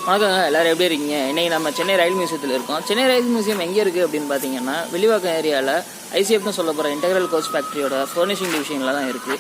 வணக்கம், எல்லோரும் எப்படி இருக்கீங்க? இன்றைக்கி நம்ம சென்னை ரயில் மியூசியத்தில் இருக்கோம். சென்னை ரயில் மியூசியம் எங்கே இருக்குது அப்படின்னு பார்த்தீங்கன்னா, வில்லிவாக்கம் ஏரியாவில் ஐசிஎஃப்னு சொல்ல போகிற இன்டெக்ரல் கோச் ஃபேக்ட்ரியோட ஃபர்னிஷிங் டிவிஷனில் தான் இருக்குது.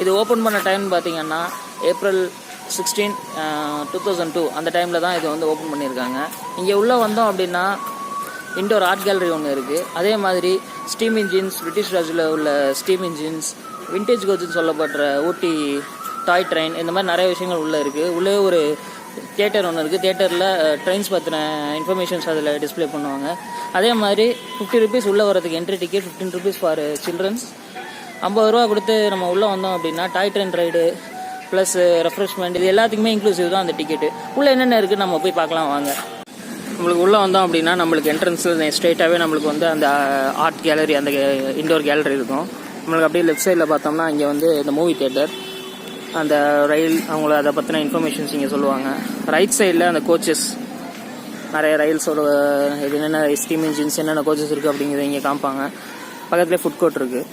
இது ஓப்பன் பண்ண டைம்னு பார்த்தீங்கன்னா April 16, 2002 அந்த டைமில் தான் இது வந்து ஓப்பன் பண்ணியிருக்காங்க. இங்கே உள்ளே வந்தோம் அப்படின்னா இன்டோர் ஆர்ட் கேலரி ஒன்று இருக்குது. அதே மாதிரி ஸ்டீம் இன்ஜின்ஸ், பிரிட்டிஷ் ராஜில் உள்ள ஸ்டீம் இன்ஜின்ஸ், விண்டேஜ் கோச்சுன்னு சொல்லப்படுற ஊட்டி டாய் ட்ரெயின், இந்த மாதிரி நிறைய விஷயங்கள் உள்ளே இருக்குது. உள்ளே ஒரு தியேட்டர் ஒன்று இருக்குது. தியேட்டரில் ட்ரெயின்ஸ் பற்றின இன்ஃபர்மேஷன்ஸ் அதில் டிஸ்பிளே பண்ணுவாங்க. அதே மாதிரி 50 rupees உள்ளே வரதுக்கு entry ticket, 15 rupees for childrens. 50 ரூபா கொடுத்து நம்ம உள்ளே வந்தோம் அப்படின்னா toy train ride plus refreshment இது எல்லாத்துக்குமே இன்க்ளூசிவ் தான் அந்த டிக்கெட்டு. உள்ளே என்னென்ன இருக்குது நம்ம போய் பார்க்கலாம் வாங்க. நம்மளுக்கு உள்ளே வந்தோம் அப்படின்னா நம்மளுக்கு என்ட்ரன்ஸில் ஸ்ட்ரெயிட்டாகவே நம்மளுக்கு வந்து அந்த ஆர்ட் கேலரி, அந்த இண்டோர் கேலரி இருக்கும். நம்மளுக்கு அப்படியே லெஃப்ட் சைடில் பார்த்தோம்னா இங்கே வந்து இந்த மூவி தியேட்டர், அந்த ரயில் அவங்கள அதை பற்றின இன்ஃபர்மேஷன்ஸ் இங்கே சொல்லுவாங்க. ரைட் சைடில் அந்த கோச்சஸ், நிறைய ரயில்ஸோட இது என்னென்ன ஸ்டீம் இன்ஜின்ஸ் என்னென்ன கோச்சஸ் இருக்குது அப்படிங்கிறத இங்கே காமிப்பாங்க. பக்கத்துலேயே ஃபுட் கோர்ட் இருக்குது.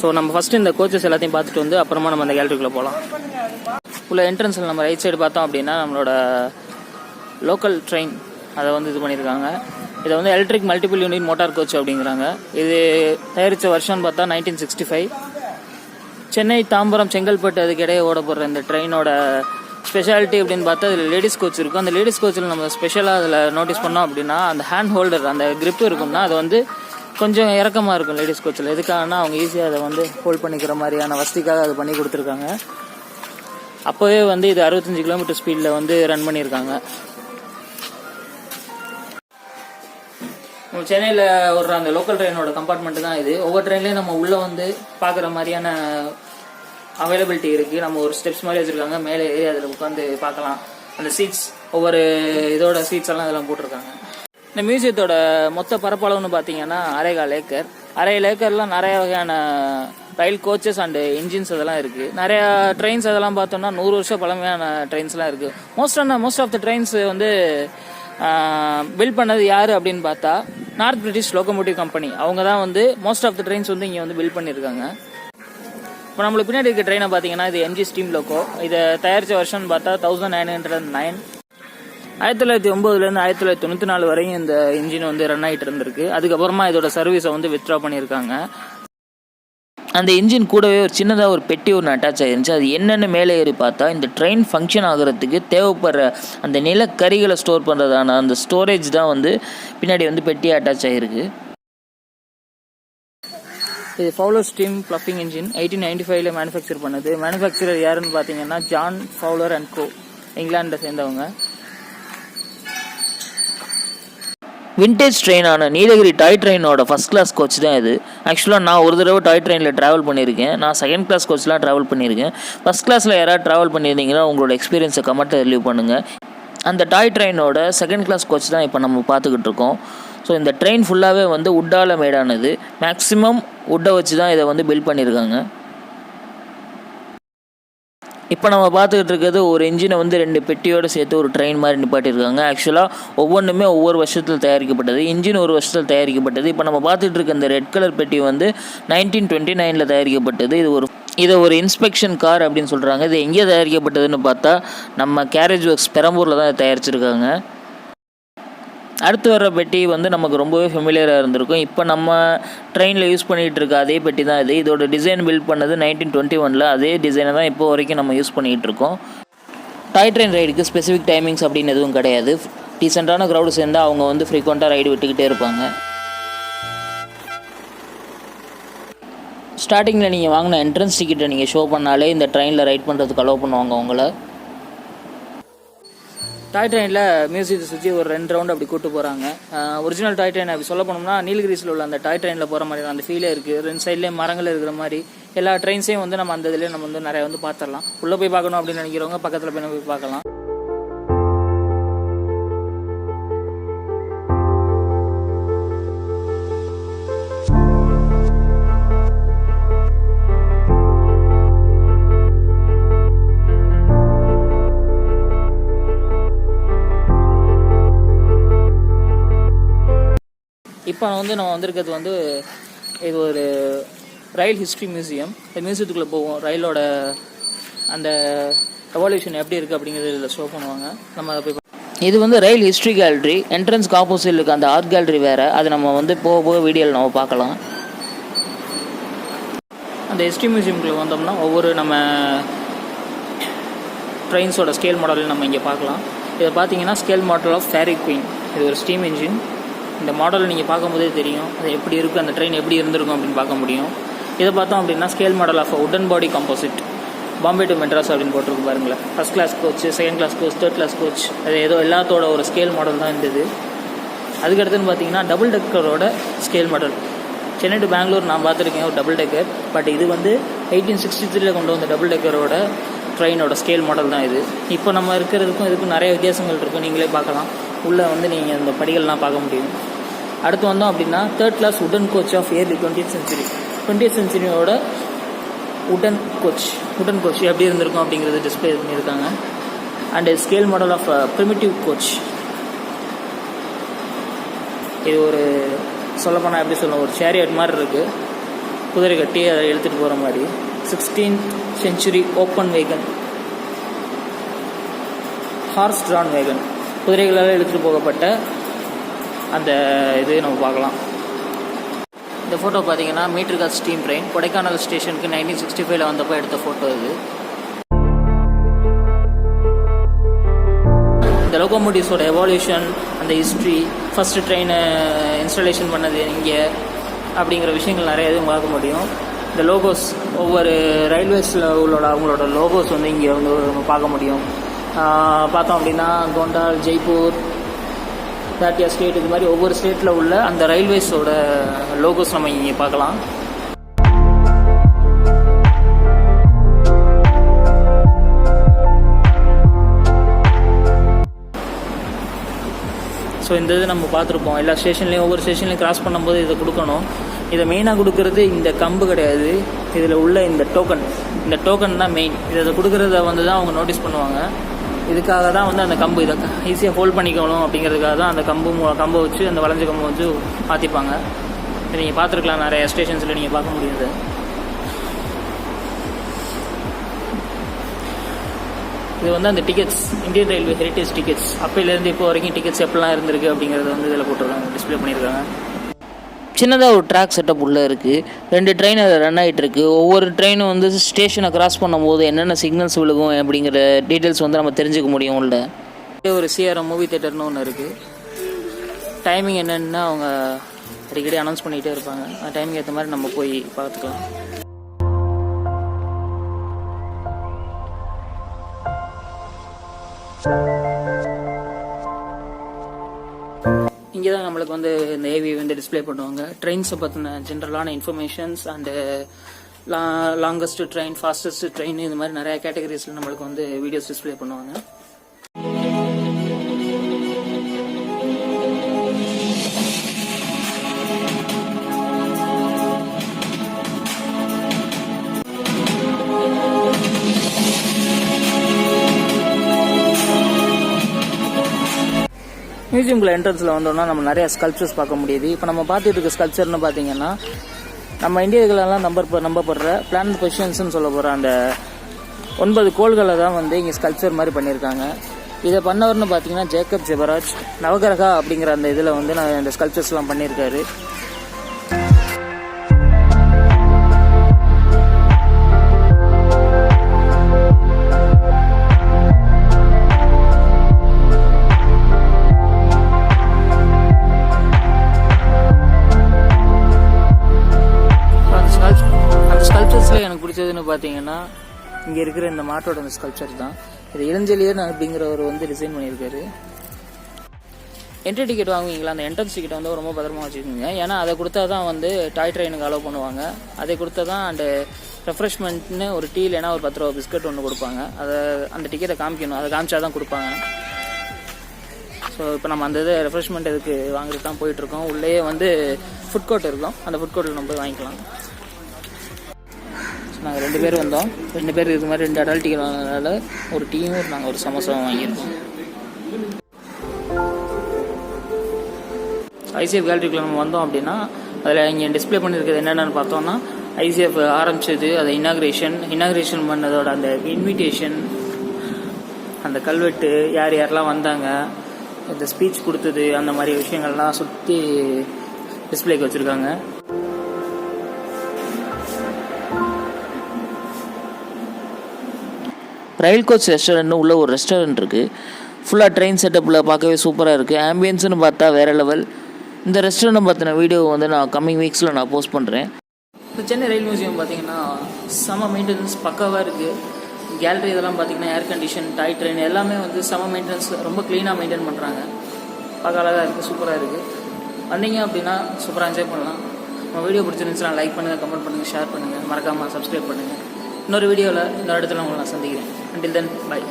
ஸோ நம்ம ஃபஸ்ட்டு இந்த கோச்சஸ் எல்லாத்தையும் பார்த்துட்டு வந்து அப்புறமா நம்ம அந்த கேலரிக்குள்ளே போகலாம். உள்ள என்ட்ரன்ஸில் நம்ம ரைட் சைடு பார்த்தோம் அப்படின்னா நம்மளோட லோக்கல் ட்ரெயின் அதை வந்து இது பண்ணியிருக்காங்க. இதை வந்து electric multiple unit motor coach அப்படிங்கிறாங்க. இது தயாரித்த வருஷம்னு பார்த்தா 1965. சென்னை, தாம்பரம், செங்கல்பட்டு அதுக்கு இடையே ஓடப்படுற இந்த ட்ரெயினோட ஸ்பெஷாலிட்டி அப்படின்னு பார்த்தா அதில் லேடிஸ் கோச் இருக்கும். அந்த லேடிஸ் கோச்சில் நம்ம ஸ்பெஷலாக அதில் நோட்டீஸ் பண்ணோம் அப்படின்னா அந்த ஹேண்ட் ஹோல்டர், அந்த கிரிப்பு இருக்கும்னா அது வந்து கொஞ்சம் இறக்கமாக இருக்கும் லேடிஸ் கோச்சில். எதுக்காகனா அவங்க ஈஸியாக அதை வந்து ஹோல்ட் பண்ணிக்கிற மாதிரியான வசதிக்காக அது பண்ணி கொடுத்துருக்காங்க. அப்போவே வந்து இது 65 கிலோமீட்டர் ஸ்பீடில் வந்து ரன் பண்ணியிருக்காங்க. சென்னையில் ஓடுற அந்த லோக்கல் ட்ரெயினோட கம்பார்ட்மெண்ட் தான் இது. ஒவ்வொரு ட்ரெயின்லேயும் நம்ம உள்ளே வந்து பார்க்குற மாதிரியான அவைலபிலிட்டி இருக்குது. நம்ம ஒரு ஸ்டெப்ஸ் மாதிரி வச்சுருக்காங்க, மேலே ஏறி அதில் உட்காந்து பார்க்கலாம். அந்த சீட்ஸ், ஒவ்வொரு இதோட சீட்ஸ் எல்லாம் இதெல்லாம் போட்டிருக்காங்க. இந்த மியூசியத்தோட மொத்த பரப்பளவுன்னு பார்த்தீங்கன்னா 1.25 ஏக்கர். 1.5 ஏக்கர்லாம் நிறைய வகையான ரயில் கோச்சஸ் அண்டு இன்ஜின்ஸ் அதெல்லாம் இருக்குது. நிறையா ட்ரெயின்ஸ் அதெல்லாம் பார்த்தோம்னா 100 வருஷம் பழமையான ட்ரெயின்ஸ்லாம் இருக்குது. மோஸ்ட் ஆஃப் த ட்ரெயின்ஸ் வந்து பில்ட் பண்ணது யார் அப்படின்னு பார்த்தா நார்த் பிரிட்டிஷ் லோகோமோட்டிவ் கம்பெனி. அவங்க தான் வந்து மோஸ்ட் ஆஃப் த ட்ரெயின்ஸ் வந்து இங்கே வந்து பில்ட் பண்ணியிருக்காங்க. இப்போ நம்மளுக்கு பின்னாடி இருக்க ட்ரெயினை பார்த்தீங்கன்னா இது MG ஸ்டீம் லோக்கோ. இதை தயாரித்த வருஷம்னு பார்த்தா 1909. 1909லேருந்து 1994 வரையும் இந்த இன்ஜின் வந்து ரன் ஆகிட்டு இருந்திருக்கு. அதுக்கப்புறமா இதோட சர்வீஸை வந்து வித்ட்ரா பண்ணியிருக்காங்க. அந்த இன்ஜின் கூடவே ஒரு சின்னதாக ஒரு பெட்டி ஒன்று அட்டாச் ஆகிருந்துச்சு. அது என்னென்னு மேலே ஏறி பார்த்தா இந்த ட்ரெயின் ஃபங்க்ஷன் ஆகிறதுக்கு தேவைப்படுற அந்த நிலக்கரிகளை ஸ்டோர் பண்ணுறதான அந்த ஸ்டோரேஜ் தான் வந்து பின்னாடி வந்து பெட்டியாக அட்டாச் ஆகிருக்கு. இது Fowler steam ploughing engine 1895 manufacture பண்ணது. மேனுஃபேக்சரர் யாருன்னு பார்த்தீங்கன்னா ஜான் ஃபவுலர் அண்ட் கோ, இங்கிலாண்டை சேர்ந்தவங்க. விண்டேஜ் ட்ரெயினான நீலகிரி டாய் ட்ரெயினோட ஃபஸ்ட் கிளாஸ் கோச் தான் இது. ஆக்சுவலாக நான் ஒரு தடவை டாய் ட்ரெயினில் ட்ராவல் பண்ணியிருக்கேன். நான் செகண்ட் கிளாஸ் கோச்லாம் ட்ராவல் பண்ணியிருக்கேன். ஃபஸ்ட் கிளாஸில் யாராவது ட்ராவல் பண்ணியிருந்தீங்கன்னா உங்களோட எக்ஸ்பீரியன்ஸை கமெண்ட்டை ரிலீவ் பண்ணுங்கள். அந்த டாய் ட்ரெயினோட செகண்ட் கிளாஸ் கோச் தான் இப்போ நம்ம பார்த்துக்கிட்டு இருக்கோம். ஸோ இந்த ட்ரெயின் ஃபுல்லாகவே வந்து உட்டால் மேடானது. மேக்ஸிமம் உட்டை வச்சு தான் இதை வந்து பில்ட் பண்ணியிருக்காங்க. இப்போ நம்ம பார்த்துக்கிட்டு இருக்கிறது ஒரு இன்ஜினை வந்து 2 பெட்டியோடு சேர்த்து ஒரு ட்ரெயின் மாதிரி நிப்பாட்டியிருக்காங்க. ஆக்சுவலாக ஒவ்வொன்றுமே ஒவ்வொரு வருஷத்தில் தயாரிக்கப்பட்டது. இன்ஜின் ஒரு வருஷத்தில் தயாரிக்கப்பட்டது. இப்போ நம்ம பார்த்துட்டு இருக்க இந்த ரெட் கலர் பெட்டி வந்து 1929 தயாரிக்கப்பட்டது. இதை ஒரு இன்ஸ்பெக்ஷன் கார் அப்படின்னு சொல்கிறாங்க. இது எங்கே தயாரிக்கப்பட்டதுன்னு பார்த்தா நம்ம கேரேஜ் ஒர்க்ஸ் பெரம்பூரில் தான் தயாரிச்சிருக்காங்க. அடுத்து வர்ற பெட்டி வந்து நமக்கு ரொம்பவே ஃபெமிலியராக இருந்திருக்கும். இப்போ நம்ம ட்ரெயினில் யூஸ் பண்ணிகிட்டு இருக்க அதே பெட்டி தான் இது. இதோட டிசைன் பில்ட் பண்ணது 1921. அதே டிசைனை தான் இப்போ வரைக்கும் நம்ம யூஸ் பண்ணிகிட்டு இருக்கோம். டாய் ட்ரெயின் ரைடுக்கு ஸ்பெசிஃபிக் டைமிங்ஸ் அப்படின்னு எதுவும் கிடையாது. டீசெண்டான க்ரௌடு சேர்ந்தால் அவங்க வந்து ஃப்ரீக்வெண்ட்டாக ரைடு விட்டுக்கிட்டே இருப்பாங்க. ஸ்டார்டிங்கில் நீங்கள் வாங்கின என்ட்ரன்ஸ் டிக்கெட்டை நீங்கள் ஷோ பண்ணாலே இந்த ட்ரெயினில் ரைட் பண்ணுறதுக்கு அலோவ் பண்ணுவாங்க உங்களை. டாய் ட்ரெயினில் மியூசியத்தை சுற்றி ஒரு 2 ரவுண்டு அப்படி கூப்பிட்டு போகிறாங்க. ஒரிஜினல் டாய் ட்ரெயின் அப்படி சொல்ல போனோம்னா நீலகிரிஸில் உள்ள அந்த டாய் ட்ரெயினில் போகிற மாதிரி அந்த ஃபீலே இருக்குது. 2 சைட்லேயும் மரங்கள் இருக்கிற மாதிரி எல்லா ட்ரெயின்ஸையும் வந்து நம்ம அந்த இதுலேயே நம்ம வந்து நிறைய வந்து பார்த்துடலாம். உள்ளே போய் பார்க்கணும் அப்படின்னு நினைக்கிறவங்க பக்கத்தில் போய் பார்க்கலாம். இப்போ நம்ம வந்திருக்கிறது வந்து இது ஒரு ரயில் ஹிஸ்ட்ரி மியூசியம். இந்த மியூசியத்துக்குள்ளே போவோம். ரயிலோட அந்த எவால்யூஷன் எப்படி இருக்குது அப்படிங்கிறது இதில் ஷோ பண்ணுவாங்க. நம்ம அதை போய் இது வந்து ரயில் ஹிஸ்ட்ரி கேலரி. என்ட்ரன்ஸ்க்கு ஆப்போசிட் இருக்க அந்த ஆர்ட் கேலரி வேறு. அது நம்ம வந்து போக போக வீடியோவில் நம்ம பார்க்கலாம். அந்த ஹிஸ்ட்ரி மியூசியம்குள்ளே வந்தோம்னா ஒவ்வொரு நம்ம ட்ரெயின்ஸோட ஸ்கேல் மாடல் நம்ம இங்கே பார்க்கலாம். இதை பார்த்தீங்கன்னா scale model of Fairy Queen. இது ஒரு ஸ்டீம் இன்ஜின். இந்த மாடல் நீங்கள் பார்க்கும்போதே தெரியும் அது எப்படி இருக்குது, அந்த ட்ரெயின் எப்படி இருந்திருக்கும் அப்படின்னு பார்க்க முடியும். இதை பார்த்தோம் அப்படின்னா scale model of wooden body composite Bombay to Madras அப்படின்னு போட்டிருக்கு பாருங்களேன். First class coach, second class coach, third class coach, அது ஏதோ எல்லாத்தோட ஒரு ஸ்கேல் மாடல் தான் இருந்தது. அதுக்கடுத்துன்னு பார்த்தீங்கன்னா டபுள் டெக்கரோட scale model. Chennai to Bengaluru நான் பார்த்துருக்கேன் ஒரு டபுள் டெக்கர். பட் இது வந்து 1863 கொண்டு வந்த டபுள் டெக்கரோட ட்ரெயினோட ஸ்கேல் மாடல் தான் இது. இப்போ நம்ம இருக்கிறதுக்கும் இதுக்கும் நிறைய வித்தியாசங்கள் இருக்கும், நீங்களே பார்க்கலாம். உள்ளே வந்து நீங்கள் அந்த படிகள்லாம் பார்க்க முடியும். அடுத்து வந்தோம் அப்படின்னா third class wooden coach of early 20th century. 20th centuryயோட உடன் கோச் எப்படி இருந்திருக்கும் அப்படிங்கிறது டிஸ்பிளே பண்ணியிருக்காங்க. And scale model of primitive coach. இது ஒரு சொல்லப்போனால் எப்படி சொல்லணும், ஒரு சேரியட் மாதிரி இருக்குது, குதிரை கட்டி அதை எடுத்துகிட்டு போகிற மாதிரி. 16th century open wagon, horse drawn wagon, குதிரைகளால் எடுத்துகிட்டு போகப்பட்ட அந்த இது நம்ம பார்க்கலாம். இந்த ஃபோட்டோ பார்த்தீங்கன்னா metre gauge steam train Kodaikanal ஸ்டேஷனுக்கு 1965 வந்தப்போ எடுத்த ஃபோட்டோ இது. இந்த லோகோமோட்டிவ்ஸோட எவால்யூஷன், அந்த ஹிஸ்ட்ரி, ஃபஸ்ட்டு ட்ரெயினை இன்ஸ்டாலேஷன் பண்ணது இங்கே அப்படிங்கிற விஷயங்கள் நிறைய எதுவும் பார்க்க முடியும். இந்த லோகோஸ், ஒவ்வொரு ரயில்வேஸில் அவங்களோட லோகோஸ் வந்து இங்கே வந்து நம்ம பார்க்க முடியும். பார்த்தோம் அப்படின்னா கோண்டால், ஜெய்ப்பூர், தாட்டியா ஸ்டேட், இது மாதிரி ஒவ்வொரு ஸ்டேட்டில் உள்ள அந்த ரயில்வேஸோட லோகோஸ் நம்ம இங்கே பார்க்கலாம். ஸோ இந்த இது நம்ம பார்த்துருப்போம். எல்லா ஸ்டேஷன்லேயும் ஒவ்வொரு ஸ்டேஷன்லேயும் கிராஸ் பண்ணும்போது இதை கொடுக்கணும். இதை மெயினாக கொடுக்கறது இந்த கம்பு கிடையாது, இதில் உள்ள இந்த டோக்கன் தான் மெயின். இதை கொடுக்குறத வந்து தான் அவங்க நோட்டீஸ் பண்ணுவாங்க. இதுக்காக தான் வந்து அந்த கம்பு இதை ஈஸியாக ஹோல்ட் பண்ணிக்கணும் அப்படிங்கிறதுக்காக தான் அந்த கம்பை வச்சு, அந்த வளைஞ்ச கம்பை வச்சு மாற்றிப்பாங்க. இதை நீங்கள் பார்த்துருக்கலாம், நிறைய ஸ்டேஷன்ஸில் நீங்கள் பார்க்க முடியுது. இது வந்து அந்த tickets, Indian railway heritage tickets, அப்போலேருந்து இப்போ வரைக்கும் டிக்கெட்ஸ் எப்படிலாம் இருந்திருக்கு அப்படிங்கிறத வந்து இதில் போட்டிருக்காங்க, டிஸ்பிளே பண்ணியிருக்காங்க. சின்னதாக ஒரு ட்ராக் செட்டப் உள்ளே இருக்குது. 2 ட்ரெயின் அதில் ரன் ஆகிட்டுருக்கு. ஒவ்வொரு ட்ரெயினும் வந்து ஸ்டேஷனை கிராஸ் பண்ணும்போது என்னென்ன சிக்னல்ஸ் விழுகும் அப்படிங்கிற டீட்டெயில்ஸ் வந்து நம்ம தெரிஞ்சுக்க முடியும். உள்ள ஒரு சிஆர்எம் மூவி தேட்டர்னு ஒன்று இருக்குது. டைமிங் என்னென்னா அவங்க அடிக்கடி அனௌன்ஸ் பண்ணிகிட்டே இருப்பாங்க. அந்த டைமிங் ஏற்ற மாதிரி நம்ம போய் பார்த்துக்கலாம். இங்கே தான் நம்மளுக்கு வந்து இந்த ஏவி வந்து டிஸ்பிளே பண்ணுவாங்க. ட்ரெயின்ஸை பற்றின ஜென்ரலான informations and longest train, fastest train, இந்த மாதிரி நிறைய கேட்டகரிஸில் நம்மளுக்கு வந்து வீடியோஸ் டிஸ்பிளே பண்ணுவாங்க. மியூசியம்குள்ள என்ட்ரன்ஸில் வந்தோம்னா நம்ம நிறைய ஸ்கல்ப்சர்ஸ் பார்க்க முடியுது. இப்போ நம்ம பார்த்துட்டு இருக்க ஸ்கல்ப்சர்னு பார்த்தீங்கன்னா நம்ம இந்தியர்களெல்லாம் நம்பப்படுற பிளானட் பொசிஷன்ஸ்னு சொல்ல போகிற அந்த 9 கோள்களை தான் வந்து இங்கே ஸ்கல்ப்சர் மாதிரி பண்ணியிருக்காங்க. இதை பண்ணவர்னு பார்த்தீங்கன்னா ஜேக்கப் ஜெபராஜ் நவகிரகா அப்படிங்கிற அந்த இதில் வந்து நான் இந்த ஸ்கல்ப்சர்ஸ்லாம் பண்ணியிருக்காரு. எனக்கு பிடிச்சதுன்னு பார்த்தீங்கன்னா இங்கே இருக்கிற இந்த மாட்டோட அந்த ஸ்கல்ப்சர் தான். இது இளஞ்செழியன் அப்படிங்கிறவர் வந்து டிசைன் பண்ணியிருக்காரு. என்ட்ரி டிக்கெட் வாங்குவீங்களா, அந்த என்ட்ரன்ஸ் டிக்கெட் வந்து ரொம்ப பத்திரமா வச்சுக்கோங்க. ஏன்னா அதை கொடுத்தா தான் வந்து டாய் ட்ரெயினுக்கு அலோவ் பண்ணுவாங்க. அதை கொடுத்தா தான் அண்ட் ரெஃப்ரெஷ்மெண்ட்னு ஒரு டீ இல்லைனா ஒரு 10 ரூபா பிஸ்கட் ஒன்று கொடுப்பாங்க. அதை அந்த டிக்கெட்டை காமிக்கணும், அதை காமிச்சா தான் கொடுப்பாங்க. ஸோ இப்போ நம்ம அந்த இது ரெஃப்ரெஷ்மெண்ட் இதுக்கு வாங்கிட்டு தான் போயிட்டுருக்கோம். உள்ளேயே வந்து ஃபுட் கோர்ட் இருக்கும், அந்த ஃபுட் கோர்ட்டில் நம்ம போய் வாங்கிக்கலாம். நாங்கள் 2 பேர் வந்தோம். 2 பேர் இது மாதிரி 2 அடல்ட் டிக்கெட் வாங்கினால ஒரு டீயும் நாங்கள் ஒரு சமோசாவும் வாங்கியிருக்கோம். ஐசிஎஃப் கேலரிக்குள்ள நம்ம வந்தோம் அப்படின்னா அதில் இங்கே டிஸ்பிளே பண்ணியிருக்கிறது என்னென்னு பார்த்தோம்னா ஐசிஎஃப் ஆரம்பிச்சது, அதை இனாக்ரேஷன் பண்ணதோட அந்த இன்விடேஷன், அந்த கல்வெட்டு, யார் யாரெல்லாம் வந்தாங்க, இந்த ஸ்பீச் கொடுத்தது அந்த மாதிரி விஷயங்கள்லாம் சுற்றி டிஸ்பிளேக்கு வச்சுருக்காங்க. ரயில் கோச் ரெஸ்டாரண்ட்னு உள்ள ஒரு ரெஸ்டாரண்ட் இருக்குது. ஃபுல்லாக ட்ரெயின் செட்டப்பில் பார்க்கவே சூப்பராக இருக்குது. ஆம்பியன்ஸ்னு பார்த்தா வேறு லெவல். இந்த ரெஸ்டாரண்ட்டை பற்றின வீடியோ வந்து நான் கம்மிங் வீக்ஸில் நான் போஸ்ட் பண்ணுறேன். இப்போ சென்னை ரயில் மியூசியம் பார்த்தீங்கன்னா செம மெயின்டெனன்ஸ் பக்காவாக இருக்குது. கேலரி இதெல்லாம் பார்த்தீங்கன்னா ஏர் கண்டிஷன், டாய் ட்ரெயின் எல்லாமே வந்து செம மெயின்டெனன்ஸ், ரொம்ப க்ளீனாக மெயின்டைன் பண்ணுறாங்க. பார்க்க அழகாக இருக்குது, சூப்பராக இருக்குது. வந்தீங்க அப்படின்னா சூப்பராக என்ஜாய் பண்ணலாம். நம்ம வீடியோ பிடிச்சிருந்துச்சுன்னா லைக் பண்ணுங்கள், கமெண்ட் பண்ணுங்கள், ஷேர் பண்ணுங்கள், மறக்காமல் சப்ஸ்கிரைப் பண்ணுங்கள். இன்னொரு வீடியோவில் இன்னொரு இடத்துல உங்களை நான் சந்திக்கிறேன். Until then, bye.